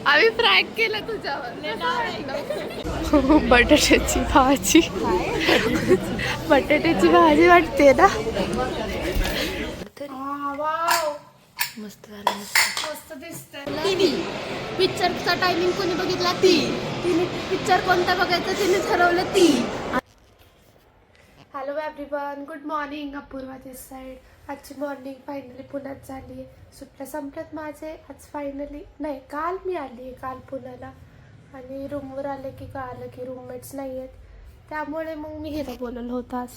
आम्ही फ्रँक केलं तुझ्यावर. बटाट्याची भाजी. बटाट्याची भाजी वाटते ना. मस्त झालं. मस्त दिसतंय. पिक्चरचा टायमिंग कोणी बघितला ती. तिने पिक्चर कोणता बघायचा तिने ठरवलं ती. Hello everyone, good morning. Apurva this side. आजची मॉर्निंग फायनली पुण्यात झाली आहे. सुट्ट्या संपल्यात माझे. आज फायनली नाही, काल मी आली आहे, काल पुण्याला. आणि रूमवर आले की कळालं की रूममेट्स नाही आहेत. त्यामुळे मग मी हिला बोलवलं होतं आज.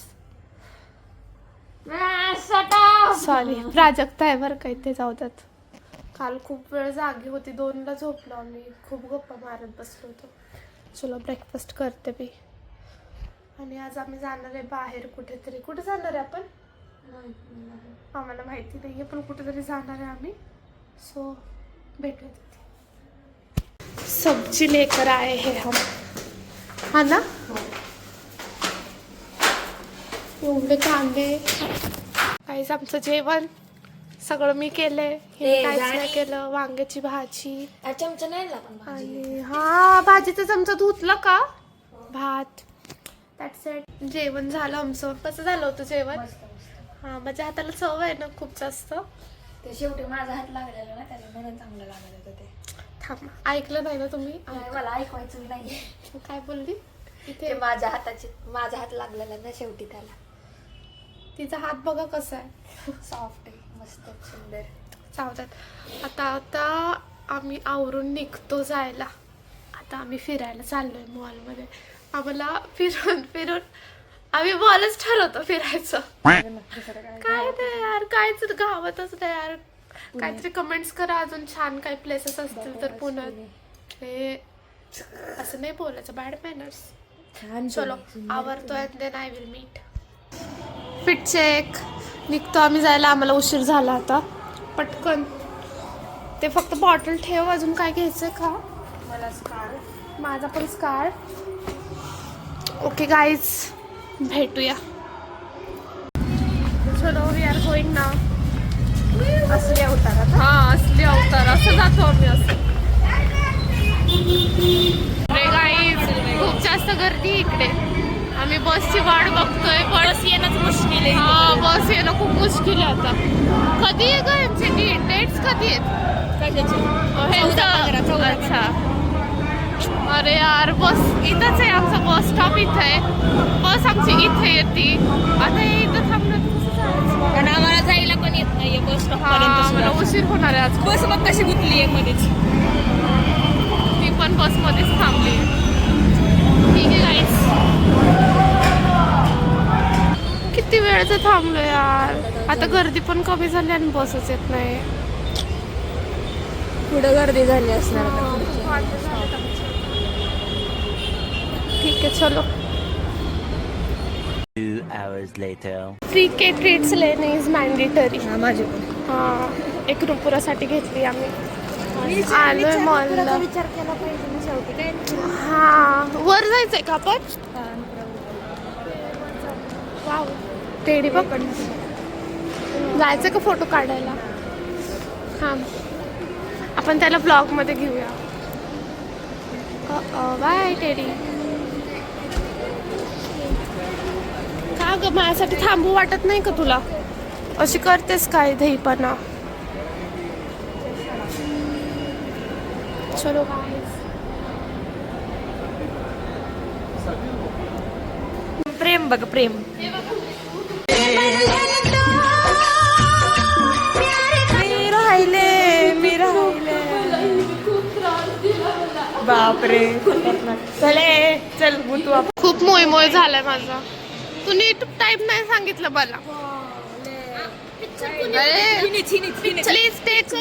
सॉरी, प्राजक्ता आहे बरं काही ते जाऊ द्यात. काल खूप वेळ जागी होती, 2ला झोपलो आम्ही. खूप गप्पा मारत बसलो होतो. चलो ब्रेकफास्ट करते मी. आणि आज आम्ही जाणार आहे बाहेर कुठेतरी. कुठे जाणार आहे आपण आम्हाला माहिती नाही आहे, पण कुठेतरी जाणार आहे आम्ही. सो भेटूया तिथे. सब्जी लेकर आए हैं हम, हा ना. एवढे कांदे. काहीच आमचं जेवण सगळं मी केलंय. काहीच नाही केलं. वांग्याची भाजी. चमचा नाही आणि हा भाजीचा चमचा धुतला का. भात. That's it. जेवण झालं आमचं. कसं झालं होतं जेवण. हा, माझ्या हाताला चव आहे ना खूप जास्त. ते शेवटी माझा हात लागलेला ना, त्याला म्हणून चांगलं लागत होतं ते. थांब, ऐकलं नाही ना तुम्ही. मला ऐकवायचं नाही. काय बोलली. इथे माझा हात लागलेला ना शेवटी त्याला. तिचा हात बघा कसा आहे. सॉफ्ट आहे, मस्त सुंदर. चावतात. आता आम्ही आवरून निघतो जायला. आता आम्ही फिरायला चाललोय मॉलमध्ये. आम्हाला फिरून आम्ही मॉलच ठरवतो फिरायचं. काय नाही यार, काहीच गावातच नाही यार. काहीतरी कमेंट्स करा अजून छान काही प्लेसेस असतील तर पुण्यात. हे असं नाही बोलायचं, बॅड मॅनर्स. चलो आवरतो and then I will meet. Fit check. निघतो आम्ही जायला. आम्हाला उशीर झाला आता. पटकन. ते फक्त बॉटल ठेव. अजून काय घ्यायचंय का. मला स्कार्फ. माझा पण स्कार्फ. ओके गाईज, भेटूया. चलो वी आर गोइंग नाव. असले अवतार. हा, असले अवतार. असं जातो आम्ही. असं अरे गाईज, खूप जास्त गर्दी इकडे. आम्ही बसची वाट बघतोय. बस येणंच मुश्किल आहे. हा, बस येणं खूप मुश्किल आहे आता. कधी आहे का यांची डेट्स कधी आहेत. अच्छा. अरे यार, बस इथंच आहे. आमचा बस स्टॉप इथं आहे. बस आमची इथे येते. आता इथं थांबणं कसं जायचं. कारण आम्हाला जायला पण येत नाहीये बस स्टॉप मला उशीर होणार आहे आज. बस मग कशी गुतली आहे मध्येच. ती पण बसमध्येच थांबली. ठीक आहे गाईस. किती वेळचं थांबलो यार. आता गर्दी पण कमी झाली आणि बसच येत नाही. पुढे गर्दी झाली असणार. ठीक आहे, चलो. 2 hours later. फ्री के ट्रीट्स लेणे इज मॅन्डेटरी. हा, माझी पण. हा, 1 रुपयासाठी घेतली आम्ही. आलोय मॉलला. विचार केला पाहिजे ना शेवटी. काय हा, वर जायचंय का आपण. वाव, टेडी बघ. जायचं का फोटो काढायला. हा, आपण त्याला ब्लॉग मध्ये घेऊया. Bye Teddy. का ग, माझ्यासाठी थांबू वाटत नाही का तुला. अशी करतेस काय धईपणा. चलो प्रेम बघ, प्रेम. मी राहिले. बापरे. चल तू. खूप मोय झालाय माझा. तू नीट टाइम नाही सांगितलं मला. प्लीज टेक द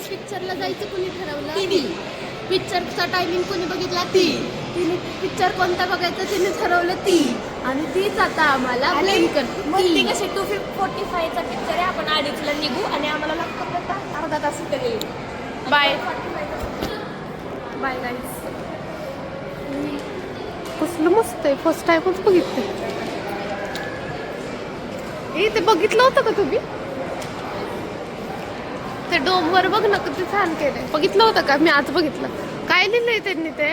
पिक्चरला जायचं कोणी ठरवलं. पिक्चरचा टायमिंग कोणी बघितला ती. तिने पिक्चर कोणता बघायचा तिने ठरवलं ती. आणि तीच आता आम्हाला ब्लेम करते. ती कशी 2:45चा पिक्चर आहे. आपण 2:30ला निघू आणि आम्हाला लागतो अर्धा तास इथे. बाय बाय गाईस. कसलं मस्त आहे. फर्स्ट टाइमच बघितलं. ते बघितलं होतं का तुम्ही. ते डोमवर बघ ना किती छान केलंय. बघितलं होतं का? मी आज बघितलं. काय लिहिलंय त्यांनी ते?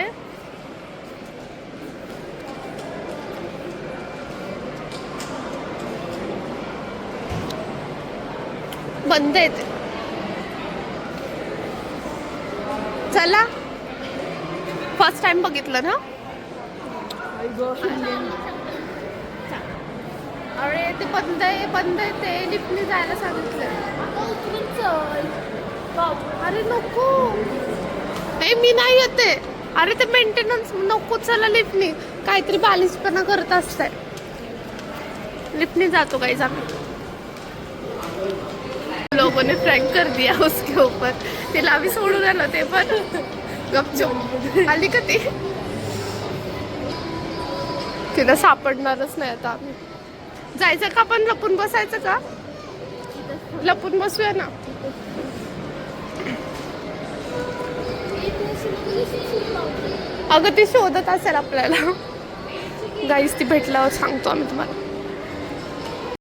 बंद आहे ते. चला, फर्स्ट टाइम बघितलं ना. अरे ते बंद आहे ते. लिफ्टने जायला सांगितलं. अरे नको, ए मी नाही येते. अरे ते मेंटेनन्स नको. चला लिफ्टने, काहीतरी बालिशपणा करत असतंय. लिफ्टने जातो गाइस आम्ही. लोगों ने प्रैंक कर दिया उसके ऊपर. तिला आम्ही सोडून आलो ते पण गपचूप आली का ती. तिला सापडणारच नाही आता आम्ही. जायचं का आपण? लपून बसायचं का? लपून बसूया ना. अगं ती शोधत असेल आपल्याला. गाईस ती भेटल्यावर सांगतो आम्ही तुम्हाला.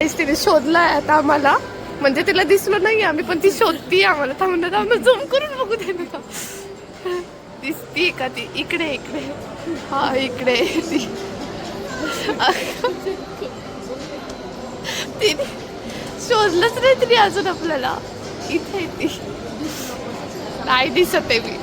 गाईस तिने शोधलाय आता आम्हाला, म्हणजे तिला दिसलो नाही आम्ही, पण ती शोधती आम्हाला. थांबणं झूम करून बघू दे ना. दिसती का ती? इकडे. हा इकडे ती. तिने शोधलंच नाही तिने अजून आपल्याला. इथे ती नाही दिसत आहे. मी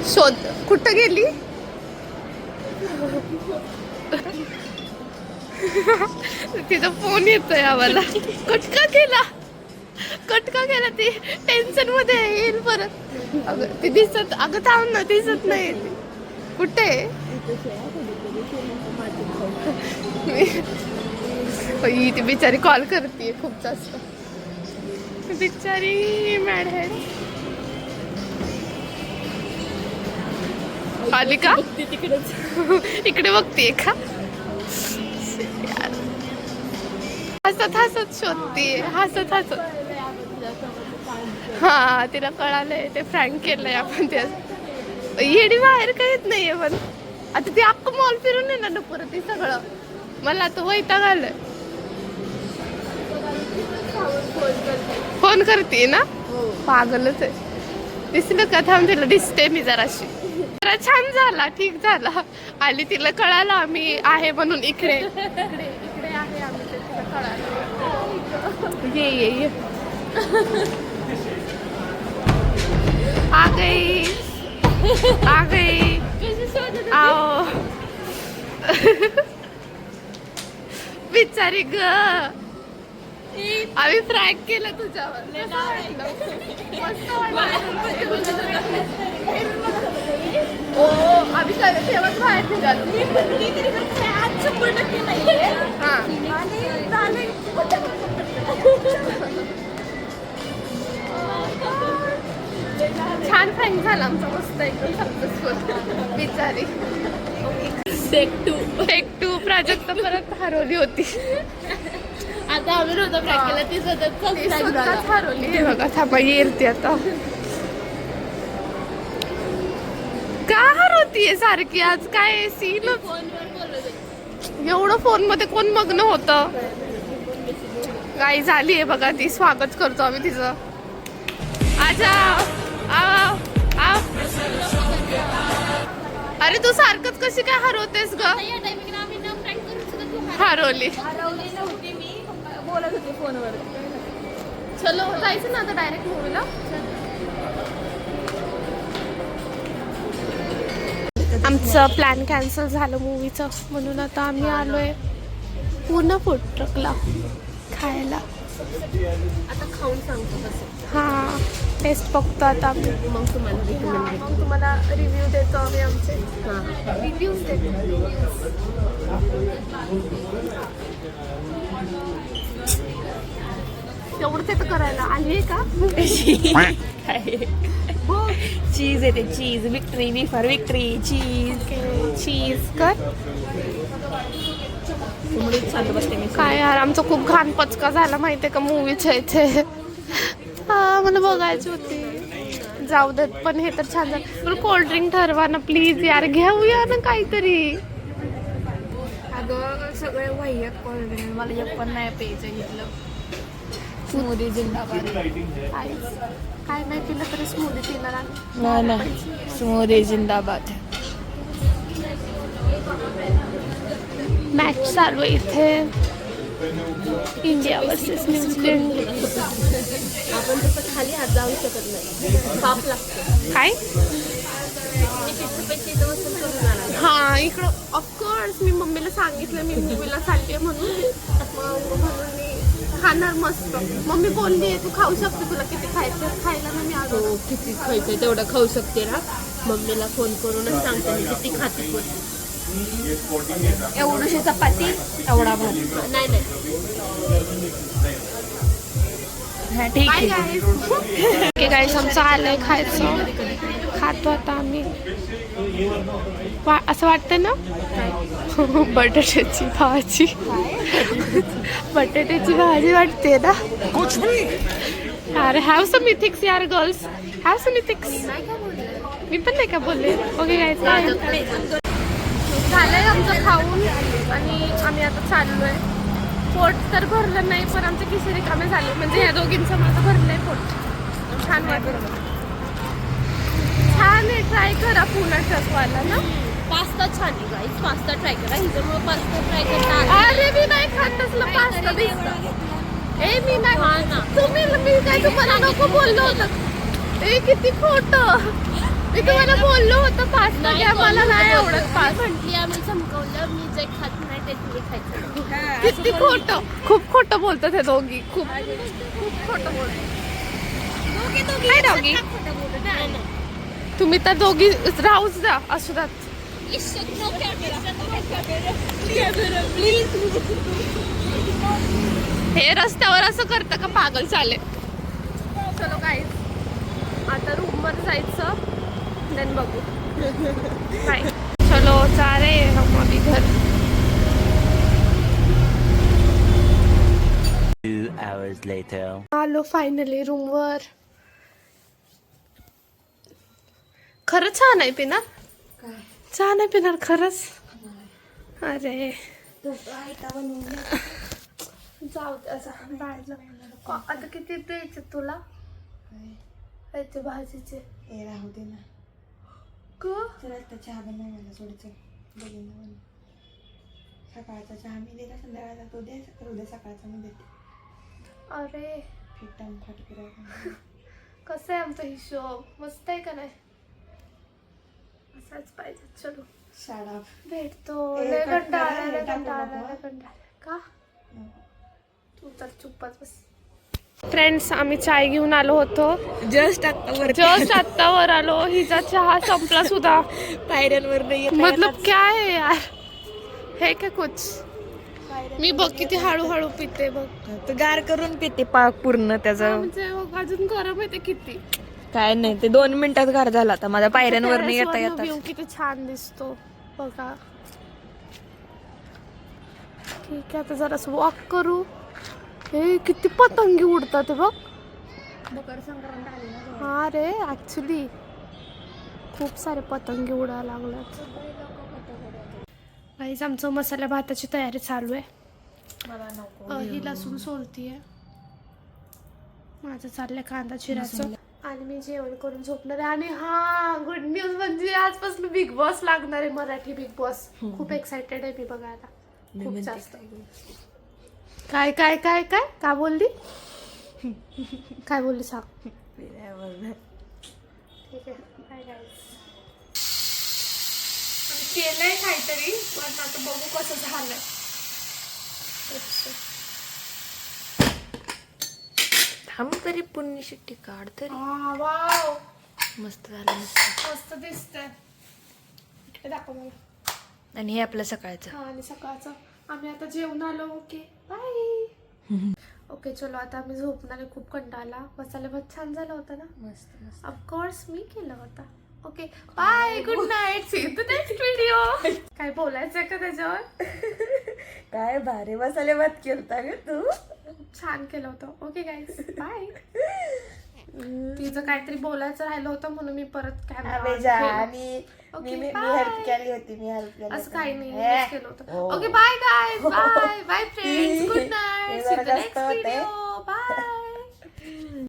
शोध कुठं गेली? तिचा फोन येतोय आम्हाला. कट का केला ती? टेन्शन मध्ये येईल परत. अगं ती दिसत, अगं थांब ना, दिसत नाही ती. कुठे? ती बिचारी कॉल करते खूप जास्त. बिचारी मॅड हेड. आली का? इकडे बघतीये का? हसत शोधतीये. हसत हा तिला कळालंय ते फ्रँक केलंय आपण. ते येडी बाहेर काहीच नाहीये. पण आता ती अख्खं मॉल फिरून येणार ना परत. ती सगळं मला आता वैताग आलंय. फोन करते ना. पागलच आहे. दिसलं का? थांब तिला दिसते मी जराशी. जरा छान झाला, ठीक झाला. आली, तिला कळालं आम्ही आहे म्हणून. इकडे आहे आम्ही. तिला कळालं. ये आ गई आओ. बिचारी ग, आम्ही फ्रॅक केलं तुझ्यावर. मस्त हो, आम्ही तेव्हाच बाहेर निघालो. छान फ्रँक झाला आमचा. मस्त एकदम सक्सेसफुल. बिचारी टेक टू प्राजक्त परत हरवली होती. आता आम्ही नव्हतं फ्रॅक केला. ती स्वतःच हरवली. हे बघा, थांबा येईल ती आता. का हरवतीये सारखी? आज काय सीन? एवढं फोन मध्ये कोण मग्न होतं? गाई झाली आहे बघा ती. स्वागत करतो आम्ही तिचं. आजा आव. अरे तू सारखंच कशी काय हरवतेस ग? हरवली नव्हती मी, बोलत होते फोनवर. चलो जायचं ना आता डायरेक्ट मूवीला. आमचं प्लॅन कॅन्सल झालं मूवीचं, म्हणून आता आम्ही आलोय पुन्हा फूड ट्रकला खायला. आता खाऊन सांगतो कसं. हा टेस्ट बघतो आता आम्ही. मग तुम्हाला रिव्ह्यू देतो आम्ही आमचे. रिव्ह्यूज देतो. एवढं ते तर करायला आली आहे का? चीज येते. Cheese victory. V for victory. Cheese कर. शांत बसते मी. काय यार, आमचा खूप घाण पचका झाला माहितीये का मूवीच्या इथे. हा मला बघायची होती. जाऊ देत, पण हे तर छान झालं. पण कोल्ड्रिंक ठरवा ना प्लीज यार, घेऊया ना काहीतरी. अगं सगळे वह्यक कोल्ड्रिंक, मला एक पण नाही प्यायचं घेतलं. स्मूदी जिंदाबाद. काय नाही पिलं तरी स्मूदी पिणार आम्ही. नाही नाही, स्मूदी जिंदाबाद. मॅच चालू आहे इथे, इंडिया वर्सेस न्यूझीलंड. आपण तसं खाली हात जाऊ शकत नाही, पाप लागतं. काय पैसे इथं वसूल करून आणा. हा इकडं ऑफकोर्स मी मम्मीला सांगितलं मी मूवीला चालली आहे म्हणून. म्हणून मी खाणार मस्त. मम्मी बोलली तू खाऊ शकते, तुला किती खायचं खायला ना मी आलो. हो, किती खायचं तेवढं खाऊ शकते ना. मम्मीला फोन करूनच सांगते मी किती खाते पण. एवढीशी चपाती एवढा भात. नाही नाही, हा ठीक काय आहे. गाईस गाईस आमचं आलंय खायचं, खातो आता आम्ही. असं वाटतं ना बटाट्याची भाजी. बटाट्याची भाजी वाटते ना. अरे हॅव सम इथिक्स यार गर्ल्स, हॅव सम इथिक्स. मी पण नाही का बोलले. ओके गाईस झालंय आमचं खाऊन आणि आम्ही आता चाललोय. पोट तर भरलं नाही पण आमचे खिसे रिकामे झाले, म्हणजे या दोघींचं माझं भरलंय पोट. छान वाटलं. छान आहे, ट्राय करा पुन्हा ट्रकवाला ना. पास्ता छान आहे गाईस, पास्ता ट्राय करा. हिच्यामुळे पास्ता ट्राय करता. अरे मी नाही खात तसलं पास्ता बिस्ता. ए मी नाही. तुम्ही मी काय तुम्हाला नको बोललो होतं. ए किती खोटं. मी तुम्हाला बोललो होतं पास्ता घ्या, मला नाही आवडत पास्ता. म्हटली आम्ही चमकवलं, मी जे खात नाही ते तुम्ही खायचं. किती खोटं, खूप खोटं बोलतात हे दोघी. खूप खोटं बोलतात. काय दोघी? तुम्ही तर दोघी राहूच द्या, असू द्यात. हे रस्त्यावर असं करतं का पागल चाले. चलो काय आता रूम वर जायचं, देन बघू. बाय. चलो जा रे हम अभी घर. 2 hours later. आलो फायनली रूम वर. खरंच छान आहे पिणार. छान आहे पिणार खरंच. अरे जाऊ दे असं बाहेरला. आता किती द्यायचे तुला याचे भाजीचे? राहू दे ना. चल आता चहा बनव मला थोडीचं बघीन ना. सकाळचा चहा मी दिला, संध्याकाळचा तो दे, उद्या सकाळचा मी देते. अरे फिट्टाम फाट करायचं. कसं आहे आमचा हिशोब? मस्त आहे का नाही? असाच पाहिजे. चलो शाळा भेटतो. ए, लय कट कंटाळा करा, लय हे टाकू कंटाळा नको, लय कंटाळा. का नको. तू तर चुप्पच बस. फ्रेंड्स आम्ही चाय घेऊन आलो होतो. जस्ट आता जस्ट आत्ता वर आलो. हिचा चहा संपला सुद्धा. पायऱ्यांवर नाही मतलब क्या है यार, है क्या कुछ? मी बघ किती हळूहळू पिते बघ. तर गार करून पिते पाक पूर्ण हा, त्याचा. म्हणजे बघ अजून गरम येते किती. काय नाही, ते 2 मिनिटात गार झाला. आता माझ्या पायऱ्यांवर नाही येता Terrace वरनं येतात. view किती छान दिसतो बघा. ठीक आहे आता जरास वॉक करू. हे किती पतंगी उडतात बघ. मकर संक्रांत आली ना. हा रे ऍक्च्युली खूप सारे पतंगी उडायला लागल्यात. गाईज आमचं मसाला भाताची तयारी चालू आहे. मला नको. ही लसूण सोलतीये. माझं चाललंय कांदा चिरायचं आणि मी जेवण करून झोपणार आहे. आणि हा गुड न्यूज म्हणजे आजपासून बिग बॉस लागणार आहे, मराठी बिग बॉस. खूप एक्साइटेड आहे मी बघायला, खूप जास्त. काय काय काय काय काय बोलली? काय बोलली सांग. ठीक आहे बाय गाईज. केलंय काहीतरी पण आता बघू कसं झालंय. थांब तरी पुण्य शिट्टी काढ तरी. वाव मस्त झालं. मस्त दिसतंय. इकडे दाखव मला. आणि हे आपलं सकाळचं. हा आणि सकाळचं आम्ही आता जेवण आलो. Okay bye. ओके चलो आता आम्ही झोपणार आहे. खूप कंटाळा. मसाला भात छान झाला होता ना. मस्त मस्त. ऑफकोर्स मी केला होता. Okay bye good night. See you next video. काय बोलायचं का त्याच्यावर? काय भारी मसाले भात केलता ग तू. छान केलं होतं. Okay guys bye. तिचं काहीतरी बोलायचं राहिलं होतं म्हणून मी परत अबे जा, कॅमेरा मी Okay, मी bye. हेल्प केली होती, मी हेल्प केली असं काही नाही हे. मिस केलं होतं हो. ओके बाय गाय बाय बाय फ्रेंड्स गुड हे नाईट जरा सी द जास्त नेक्स्ट होते. व्हिडिओ